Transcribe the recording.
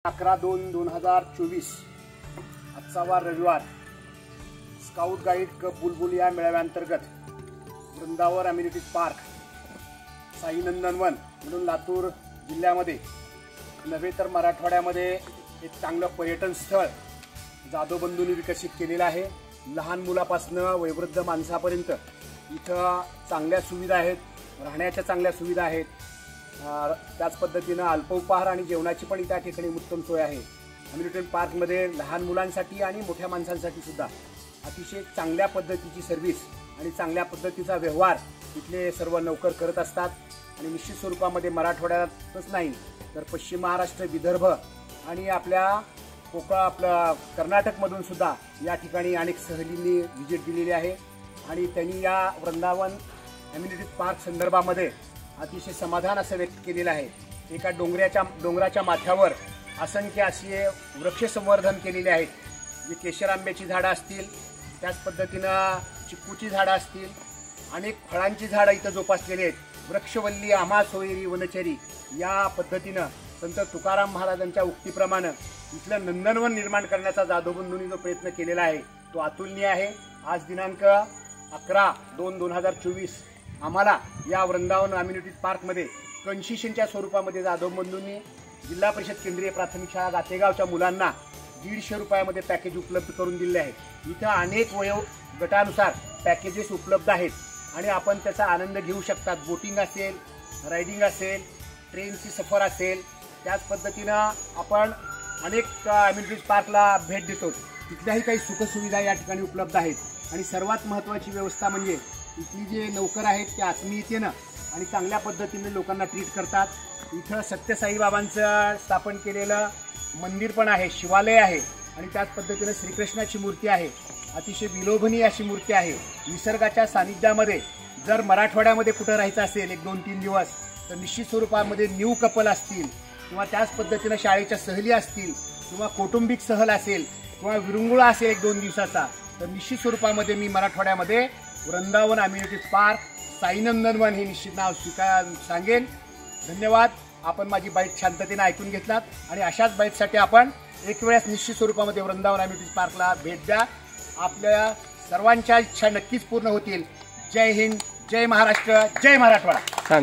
11/2/2024 आजचा वार रविवार स्काउट गाईड कप बुलबुल या मेळाव्याअंतर्गत वृंदावन अम्युनिटी पार्क साई नंदनवन म्हणून लातूर जिल्ह्यामध्ये नव्हे तर मराठवाड्यामध्ये एक चांगलं पर्यटन स्थळ जाधव बंधूंनी विकसित केलेलं आहे। लहान मुलापासून वयोवृद्ध माणसापर्यंत इथं चांगल्या सुविधा आहेत, राहण्याच्या चांगल्या सुविधा आहेत। त्याच पद्धतीने अल्प उपहार आणि जेवणाची पण त्या ठिकाणी उत्तम सोय आहे। अम्युनिटी पार्कमध्ये लहान मुलांसाठी आणि मोठ्या माणसांसाठी सुद्धा अतिशय चांगल्या पद्धतीची सर्व्हिस आणि चांगल्या पद्धतीचा व्यवहार इथले सर्व नौकर करत असतात। आणि निश्चित स्वरूपामध्ये मराठवाड्यातच नाही तर पश्चिम महाराष्ट्र, विदर्भ आणि आपल्या कर्नाटकमधून सुद्धा या ठिकाणी अनेक सहलींनी व्हिजिट दिलेली आहे। आणि त्यांनी या वृंदावन अम्युनिटी पार्क संदर्भामध्ये अतिशय समाधान असं व्यक्त केलेलं आहे। एका डोंगराच्या माथ्यावर असंख्य असे वृक्ष संवर्धन केलेले आहेत, जे केशर आंब्याची झाडं असतील, त्याच पद्धतीनं चिक्कूची झाडं असतील, अनेक फळांची झाडं इथं जोपासलेली आहेत। वृक्षवल्ली आम्हा सोयरी वनचरी या पद्धतीनं संत तुकाराम महाराजांच्या उक्तीप्रमाणे इथलं नंदनवन निर्माण करण्याचा जाधव बंधूंनी जो प्रयत्न केलेला आहे तो अतुलनीय आहे। आज दिनांक 11/2/2024 आम्हाला या वृंदावन अम्युनिटी पार्कमध्ये कन्सेशनच्या स्वरूपामध्ये जाधव बंधूंनी जिल्हा परिषद केंद्रीय प्राथमिक शाळा गातेगावच्या मुलांना 150 रुपयामध्ये पॅकेज उपलब्ध करून दिले आहे। इथं अनेक गटानुसार पॅकेजेस उपलब्ध आहेत आणि आपण त्याचा आनंद घेऊ शकतात। बोटिंग असेल, रायडिंग असेल, ट्रेनची सफर असेल, त्याच पद्धतीनं आपण अनेक अम्युनिटी पार्कला भेट देतो। तिथल्याही काही सुखसुविधा या ठिकाणी उपलब्ध आहेत। आणि सर्वात महत्त्वाची व्यवस्था म्हणजे इथली जे नौकर आहेत ते आत्मीयतेनं आणि चांगल्या पद्धतीने लोकांना ट्रीट करतात। इथं सत्यसाई बाबांचं स्थापन केलेलं मंदिर पण आहे, शिवालय आहे आणि त्याच पद्धतीने श्रीकृष्णाची मूर्ती आहे, अतिशय विलोभनीय अशी मूर्ती आहे। निसर्गाच्या सानिध्यामध्ये जर मराठवाड्यामध्ये कुठं राहायचं असेल 1-2-3 दिवस तर निश्चित स्वरूपामध्ये न्यू कपल असतील किंवा त्याच पद्धतीने शाळेच्या सहली असतील किंवा कौटुंबिक सहल असेल किंवा विरंगुळा असेल 1-2 दिवसाचा तर निश्चित स्वरूपामध्ये मी मराठवाड्यामध्ये वृंदावन अम्युनिटी पार्क साई नंदनवन हे निश्चित नाव सांगेन। धन्यवाद। आपण माझी बाईट शांततेने ऐकून घेतलात आणि अशाच बाईटसाठी आपण एक वेळेस निश्चित स्वरूपामध्ये वृंदावन अम्युनिटी पार्कला भेट द्या। आपल्या सर्वांच्या इच्छा नक्कीच पूर्ण होतील। जय हिंद, जय महाराष्ट्र, जय मराठवाडा।